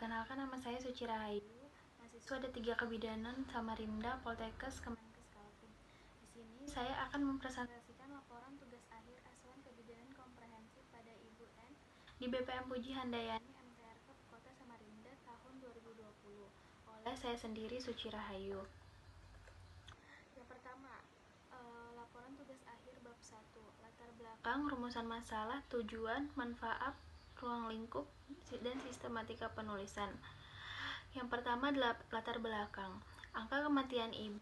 Perkenalkan, nama saya Suci Rahayu, mahasiswa D3 Kebidanan Samarinda, Poltekkes, Kemenkes Kaltim. Di sini saya akan mempresentasikan laporan tugas akhir asuhan kebidanan komprehensif pada Ibu N di BPM Puji Handayani MTRK Kota Samarinda tahun 2020 oleh saya sendiri, Suci Rahayu. Yang pertama, laporan tugas akhir bab 1, latar belakang, rumusan masalah, tujuan, manfaat, ruang lingkup, dan sistematika penulisan. Yang pertama adalah latar belakang. Angka kematian ibu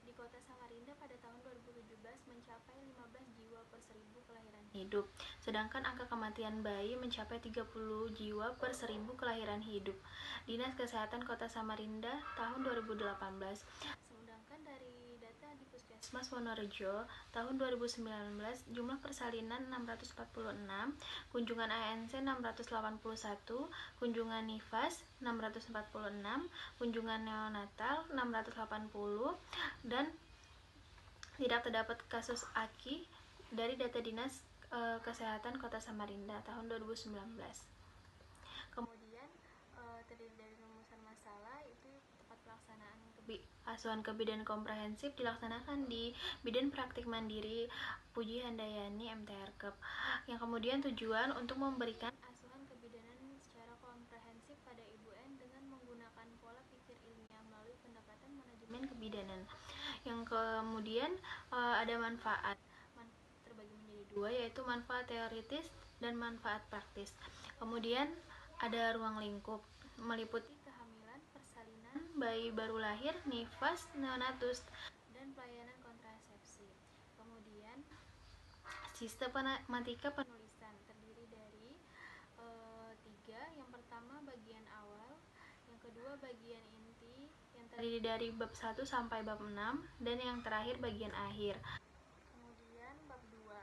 di Kota Samarinda pada tahun 2017 mencapai 15 jiwa per 1000 kelahiran hidup, sedangkan angka kematian bayi mencapai 30 jiwa per 1000 kelahiran hidup. Dinas Kesehatan Kota Samarinda tahun 2018. Sedangkan dari data di Puskesmas Wonorejo tahun 2019, jumlah persalinan 646, kunjungan ANC 681, kunjungan nifas 646, kunjungan neonatal 680, dan tidak terdapat kasus AKI dari data Dinas Kesehatan Kota Samarinda tahun 2019. Kemudian terdiri dari rumusan masalah, itu tepat pelaksanaan asuhan kebidanan komprehensif dilaksanakan di Bidan Praktik Mandiri Puji Handayani MTRK. Yang kemudian tujuan untuk memberikan asuhan kebidanan secara komprehensif pada Ibu N dengan menggunakan pola pikir ilmiah melalui pendekatan manajemen kebidanan. Yang kemudian ada manfaat, terbagi menjadi dua, yaitu manfaat teoritis dan manfaat praktis. Kemudian ada ruang lingkup, meliputi kehamilan, persalinan, bayi baru lahir, nifas, neonatus, dan pelayanan kontrasepsi. Kemudian sistematika penulisan terdiri dari 3. Yang pertama bagian awal, yang kedua bagian inti yang terdiri dari bab 1 sampai bab 6, dan yang terakhir bagian akhir. Kemudian bab 2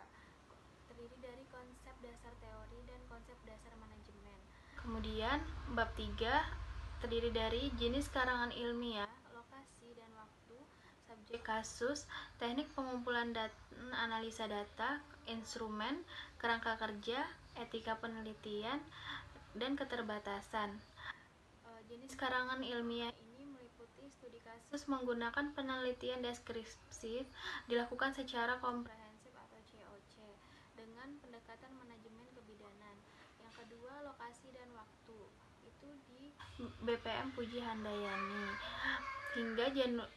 terdiri dari konsep dasar teori dan konsep dasar manajemen. Kemudian bab 3 terdiri dari jenis karangan ilmiah, lokasi dan waktu, subjek kasus, teknik pengumpulan dan analisa data, instrumen, kerangka kerja, etika penelitian, dan keterbatasan. Jenis karangan ilmiah ini meliputi studi kasus menggunakan penelitian deskriptif dilakukan secara komprehensif atau COC dengan pendekatan manajemen kebidanan. Yang kedua, lokasi dan waktu, itu di BPM Puji Handayani hingga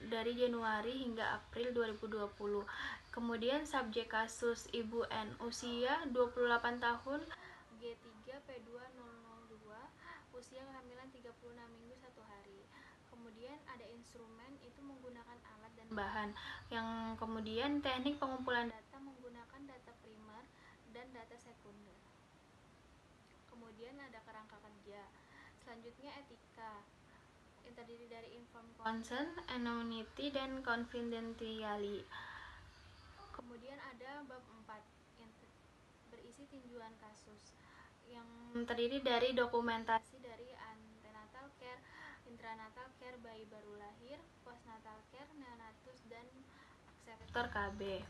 dari Januari hingga April 2020. Kemudian subjek kasus Ibu N usia 28 tahun, G3P2002, usia kehamilan 36 minggu 1 hari. Kemudian ada instrumen, itu menggunakan alat dan bahan. Yang kemudian teknik pengumpulan data menggunakan data primer dan data sekunder. Kemudian ada kerangka kerja. Selanjutnya etika, yang terdiri dari informed consent, anonymity, dan confidentiality. Kemudian ada bab 4 yang berisi tinjauan kasus, yang terdiri dari dokumentasi dari antenatal care, intranatal care bayi baru lahir, postnatal care, neonatus, dan akseptor KB.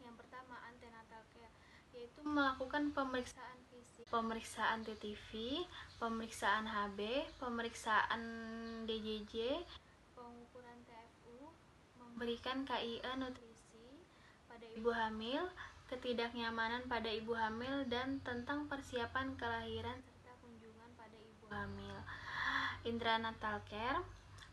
Yang pertama, antenatal care, yaitu melakukan pemeriksaan fisik, pemeriksaan TTV, pemeriksaan HB, pemeriksaan DJJ, pengukuran TFU, memberikan KIA nutrisi pada ibu hamil, ketidaknyamanan pada ibu hamil, dan tentang persiapan kelahiran serta kunjungan pada ibu hamil. Intranatal care,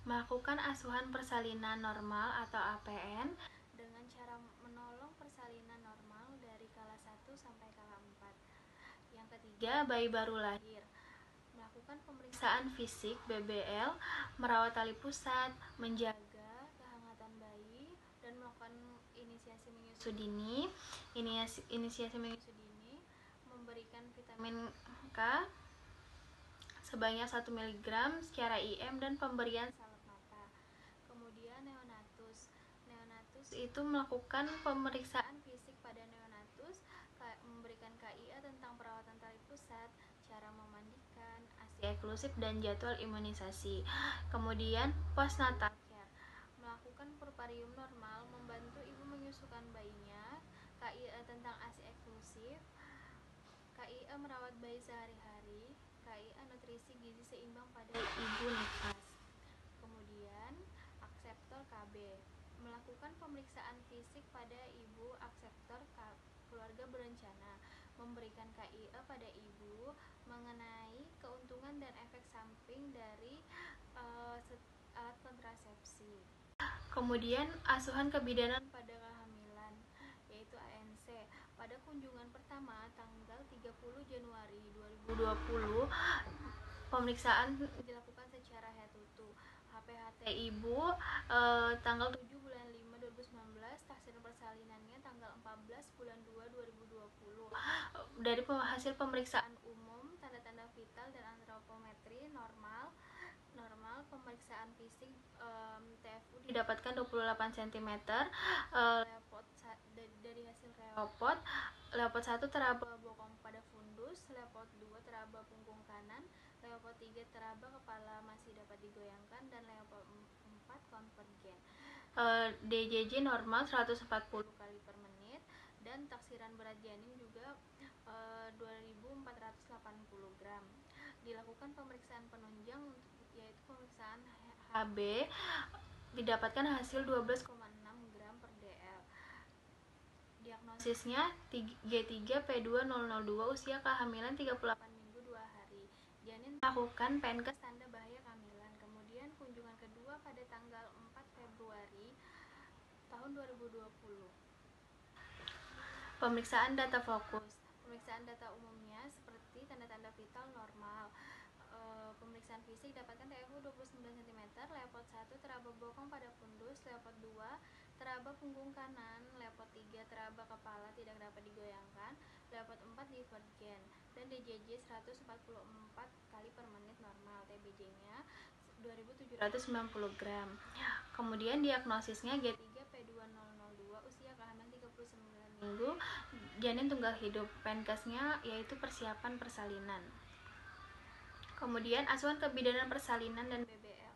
melakukan asuhan persalinan normal atau APN dengan cara menolong persalinan normal dari kala 1 sampai kala 4. Yang ketiga, bayi baru lahir, melakukan pemeriksaan fisik BBL, merawat tali pusat, menjaga kehangatan bayi, dan melakukan inisiasi menyusu dini. Inisiasi menyusu dini, memberikan vitamin K sebanyak 1 mg secara IM dan pemberian salep mata. Kemudian neonatus. Neonatus itu melakukan pemeriksaan fisik pada neonatus, memberikan KIA tentang perawatan tali pusat, cara memandikan, ASI eksklusif, dan jadwal imunisasi. Kemudian postnatal care, melakukan puerperium normal, membantu ibu menyusukan bayinya, KIA tentang ASI eksklusif, KIA merawat bayi sehari-hari, KIA nutrisi gizi seimbang pada ibu nifas. Kemudian akseptor KB melakukan pemeriksaan fisik pada ibu akseptor keluarga berencana, memberikan KIA pada ibu mengenai keuntungan dan efek samping dari alat kontrasepsi. Kemudian asuhan kebidanan pada kehamilan, yaitu ANC. Pada kunjungan pertama tanggal 30 Januari 2020, pemeriksaan dilakukan secara head to toe. HPHT ibu tanggal 7 bulan 5 2019, taksiran persalinannya tanggal 14 bulan 2 2020. Dari hasil pemeriksaan umum, tanda-tanda vital dan antropometri normal. Pemeriksaan fisik TFU didapatkan 28 cm. Dari hasil Leopard 1 teraba bokong pada fundus, Leopard 2 teraba punggung kanan, Leopard 3 teraba kepala masih dapat digoyangkan, dan Leopard 4 konvergen. DJJ normal 140 kali per menit, dan taksiran berat janin juga 2480 gram. Dilakukan pemeriksaan penunjang, yaitu pemeriksaan HB, didapatkan hasil 12,6 gram per dl. Diagnosisnya G3P2002, usia kehamilan 38 minggu 2 hari. Janin melakukan PNKes tanda bahaya kehamilan. Kemudian kunjungan kedua pada tanggal 4 Februari tahun 2020. Pemeriksaan data fokus. Pemeriksaan data umumnya seperti tanda-tanda vital normal. Pemeriksaan fisik dapatkan TFU 29 cm, Leopard 1 teraba bokong pada fundus, Leopard 2 teraba punggung kanan, Leopard 3 teraba kepala tidak dapat digoyangkan, Leopard 4 divergen, dan DJJ 144 kali per menit normal. TBJ-nya 2790 gram. Kemudian diagnosisnya G3P2002, usia kehamilan 39 minggu, janin tunggal hidup. PNKesnya yaitu persiapan persalinan. Kemudian asuhan kebidanan persalinan dan BBL.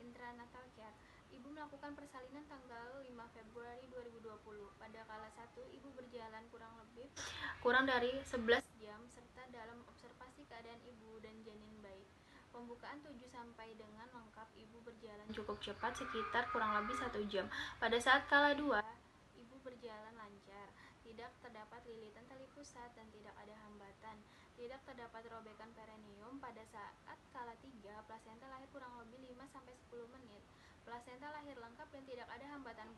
Intranatal care. Ibu melakukan persalinan tanggal 5 Februari 2020. Pada kala 1, ibu berjalan kurang dari 11 jam serta dalam observasi keadaan ibu dan janin baik. Pembukaan 7 sampai dengan lengkap, ibu berjalan cukup cepat sekitar kurang lebih 1 jam. Pada saat kala 2, ibu berjalan lancar. Tidak terdapat lilitan tali pusat dan tidak ada hambatan. Tidak terdapat robekan perineum. Pada saat kala 3, plasenta lahir kurang lebih 5-10 menit. Plasenta lahir lengkap dan tidak ada hambatan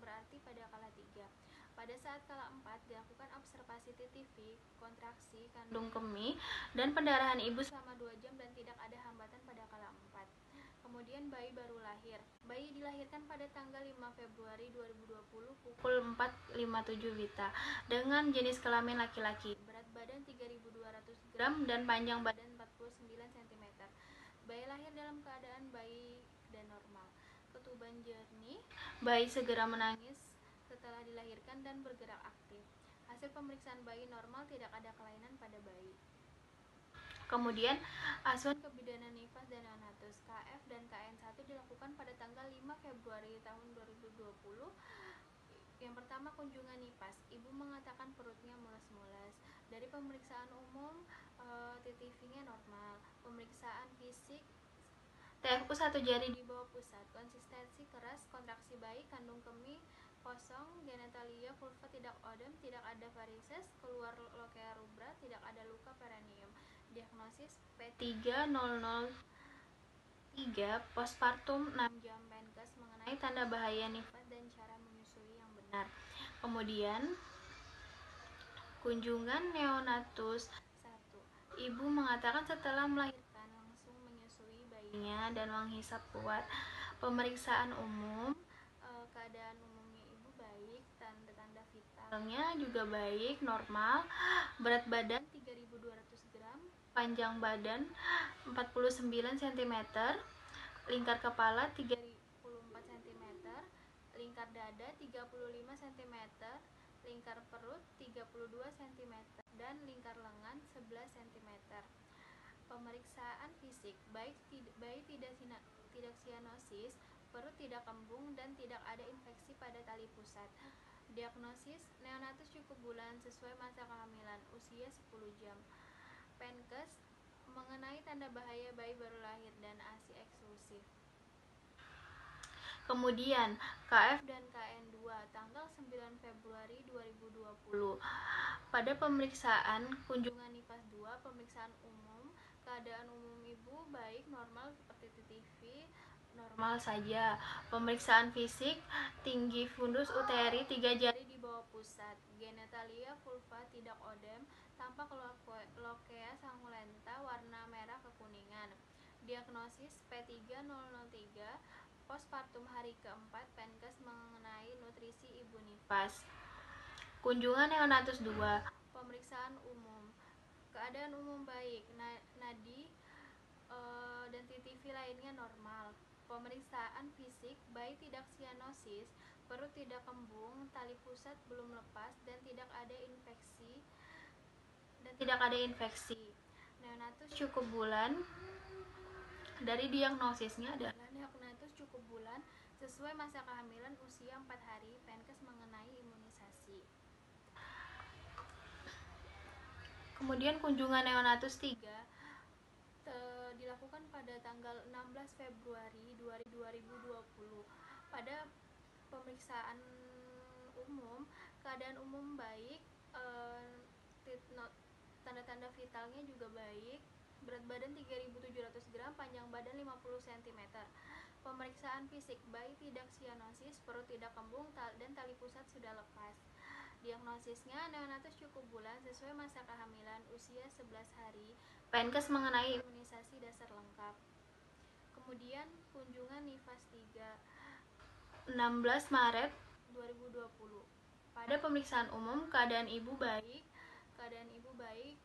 berarti pada kala 3. Pada saat kala 4, dilakukan observasi TTV, kontraksi kandung kemih, dan pendarahan ibu selama 2 jam dan tidak ada hambatan pada kala 4. Kemudian bayi baru lahir. Bayi dilahirkan pada tanggal 5 Februari 2020 pukul 4.57 WITA dengan jenis kelamin laki-laki. Berat badan 3.200 gram dan panjang badan 49 cm. Bayi lahir dalam keadaan baik dan normal. Ketuban jernih. Bayi segera menangis setelah dilahirkan dan bergerak aktif. Hasil pemeriksaan bayi normal, tidak ada kelainan pada bayi. Kemudian asuhan kebidanan nifas dan neonatus. KF dan KN1 dilakukan pada tanggal 5 Februari tahun 2020. Yang pertama, kunjungan nifas. Ibu mengatakan perutnya mules-mules. Dari pemeriksaan umum, TTV-nya normal. Pemeriksaan fisik, TFU 1 jari di bawah pusat, konsistensi keras, kontraksi bayi, kandung kemih kosong, genitalia vulva tidak odem, tidak ada varises, keluar lokia rubra, tidak ada luka perineum. Diagnosis P3003, postpartum 6 jam. PNKes mengenai tanda bahaya nifas dan cara menyusui yang benar. Kemudian kunjungan neonatus 1. Ibu mengatakan setelah melahirkan langsung menyusui bayinya dan menghisap kuat. Pemeriksaan umum, keadaan umumnya ibu baik, tanda-tanda vitalnya juga baik, normal. Berat badan 3.200 gram, panjang badan 49 cm, lingkar kepala 34 cm, lingkar dada 35 cm, lingkar perut 32 cm, dan lingkar lengan 11 cm. Pemeriksaan fisik, bayi tidak sianosis, perut tidak kembung, dan tidak ada infeksi pada tali pusat. Diagnosis neonatus cukup bulan sesuai masa kehamilan, usia 10 jam. PNKes mengenai tanda bahaya bayi baru lahir dan ASI eksklusif. Kemudian KF dan KN2 tanggal 9 Februari 2020. Pada pemeriksaan kunjungan NIFAS 2, pemeriksaan umum, keadaan umum ibu baik, normal seperti TTV, normal saja. Pemeriksaan fisik, tinggi fundus uteri 3 jari di bawah pusat, genitalia vulva tidak odem, tampak lokea sanguinenta warna merah kekuningan. Diagnosis P3003, postpartum hari keempat, Penkes mengenai nutrisi ibu nifas. Kunjungan neonatus 2, pemeriksaan umum, keadaan umum baik, nadi dan TTV lainnya normal. Pemeriksaan fisik, bayi tidak sianosis, perut tidak kembung, tali pusat belum lepas dan tidak ada infeksi. Neonatus cukup bulan. Dari diagnosisnya adalah neonatus cukup bulan sesuai masa kehamilan usia 4 hari, Penkes mengenai imunisasi. Kemudian kunjungan neonatus 3 dilakukan pada tanggal 16 Februari 2020. Pada pemeriksaan umum, keadaan umum baik, tanda-tanda vitalnya juga baik, berat badan 3.700 gram, panjang badan 50 cm. Pemeriksaan fisik, bayi tidak sianosis, perut tidak kembung, dan tali pusat sudah lepas. Diagnosisnya neonatus cukup bulan sesuai masa kehamilan usia 11 hari, Penkes mengenai imunisasi dasar lengkap. Kemudian kunjungan NIFAS 3 16 Maret 2020. Pada pemeriksaan umum, keadaan ibu baik,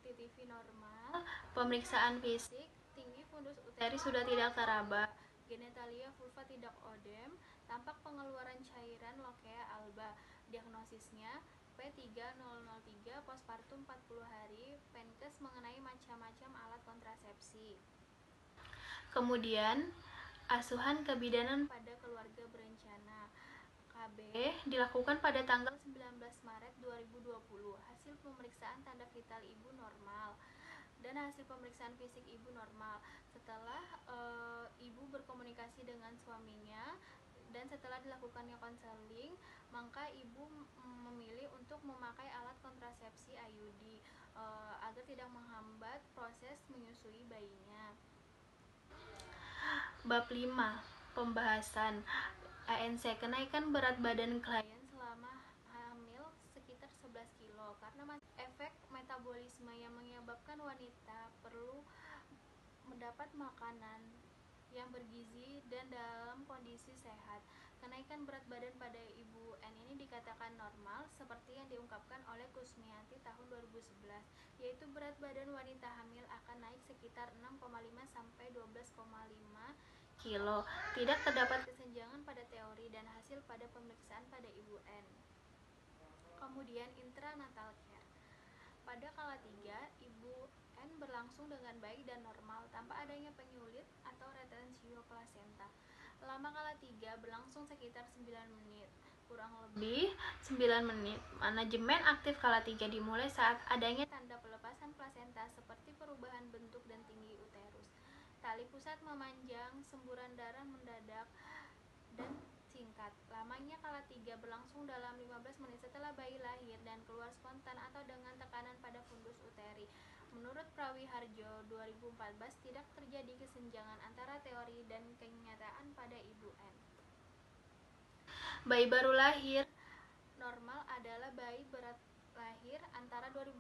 TTV normal. Pemeriksaan fisik, tinggi fundus uteri sudah tidak teraba, genitalia vulva tidak odem, tampak pengeluaran cairan lokea alba. Diagnosisnya P3003, postpartum 40 hari, Penkes mengenai macam-macam alat kontrasepsi. Kemudian asuhan kebidanan pada keluarga berencana, KB, dilakukan pada tanggal 19 Maret 2020. Hasil pemeriksaan tanda vital ibu normal dan hasil pemeriksaan fisik ibu normal. Setelah ibu berkomunikasi dengan suaminya dan setelah dilakukannya konseling, maka ibu memilih untuk memakai alat kontrasepsi IUD agar tidak menghambat proses menyusui bayinya. Bab 5. Pembahasan ANC, kenaikan berat badan klien selama hamil sekitar 11 kilo karena efek metabolisme yang menyebabkan wanita perlu mendapat makanan yang bergizi dan dalam kondisi sehat. Kenaikan berat badan pada ibu N ini dikatakan normal seperti yang diungkapkan oleh Kusmiati tahun 2011, yaitu berat badan wanita hamil akan naik sekitar 6,5 sampai 12,5 kilo. Tidak terdapat kesenjangan pada teori dan hasil pada pemeriksaan pada ibu N. Kemudian intranatal care. Pada kala 3, ibu N berlangsung dengan baik dan normal tanpa adanya penyulit atau retensio plasenta. Lama kala 3 berlangsung sekitar 9 menit, kurang lebih 9 menit. Manajemen aktif kala 3 dimulai saat adanya tanda pelepasan plasenta seperti perubahan bentuk dan tinggi uterus, tali pusat memanjang, semburan darah mendadak, dan singkat. Lamanya kala 3 berlangsung dalam 15 menit setelah bayi lahir dan keluar spontan atau dengan tekanan pada fundus uteri. Menurut Prawiharjo 2014, tidak terjadi kesenjangan antara teori dan kenyataan pada ibu N. Bayi baru lahir normal adalah bayi berat lahir antara 2.500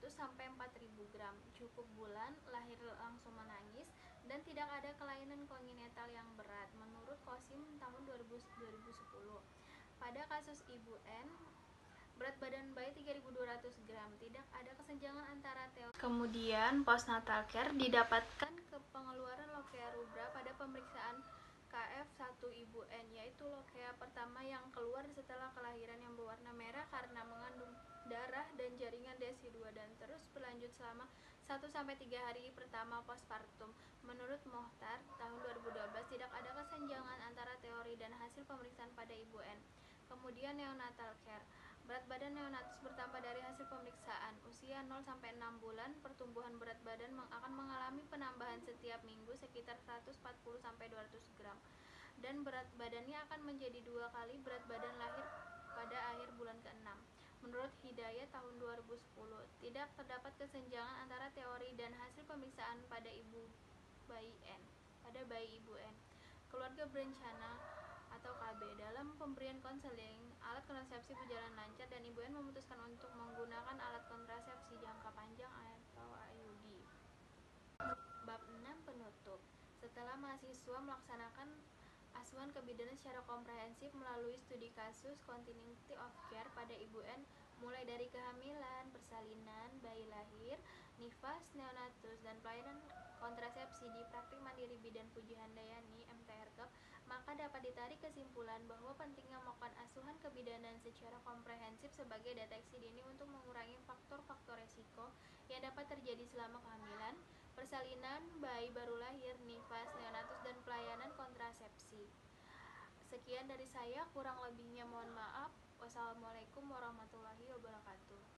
sampai 4.000 gram, cukup bulan, lahir langsung menangis, dan tidak ada kelainan kongenital yang berat, menurut Kosim tahun 2010. Pada kasus ibu N, berat badan bayi 3.200 gram, tidak ada kesenjangan antara teori. Kemudian postnatal care, didapatkan ke pengeluaran lokea rubra pada pemeriksaan KF1 ibu N, yaitu lokea pertama yang keluar setelah kelahiran yang berwarna merah karena mengandung darah dan jaringan DSI2 dan terus berlanjut selama 1-3 hari pertama postpartum. Menurut Mohtar tahun 2012, tidak ada kesenjangan antara teori dan hasil pemeriksaan pada ibu N. Kemudian neonatal care, Berat badan neonatus bertambah dari hasil pemeriksaan. Usia 0-6 bulan, pertumbuhan berat badan akan mengalami penambahan setiap minggu sekitar 140-200 gram. Dan berat badannya akan menjadi 2 kali berat badan lahir pada akhir bulan ke-6. Menurut Hidayat tahun 2010, tidak terdapat kesenjangan antara teori dan hasil pemeriksaan pada bayi ibu N. Keluarga berencana atau KB. Dalam pemberian konseling, alat kontrasepsi berjalan lancar dan Ibu N memutuskan untuk menggunakan alat kontrasepsi jangka panjang atau IUD. Bab 6 penutup. Setelah mahasiswa melaksanakan asuhan kebidanan secara komprehensif melalui studi kasus continuity of care pada Ibu N mulai dari kehamilan, persalinan, bayi lahir, nifas, neonatus, dan pelayanan kontrasepsi di Praktik Mandiri Bidan Puji Handayani (MTRKEP), maka dapat ditarik kesimpulan bahwa pentingnya melakukan asuhan kebidanan secara komprehensif sebagai deteksi dini untuk mengurangi faktor-faktor resiko yang dapat terjadi selama kehamilan, persalinan, bayi baru lahir, nifas, neonatus, dan pelayanan kontrasepsi. Sekian dari saya, kurang lebihnya mohon maaf. Wassalamualaikum warahmatullahi wabarakatuh.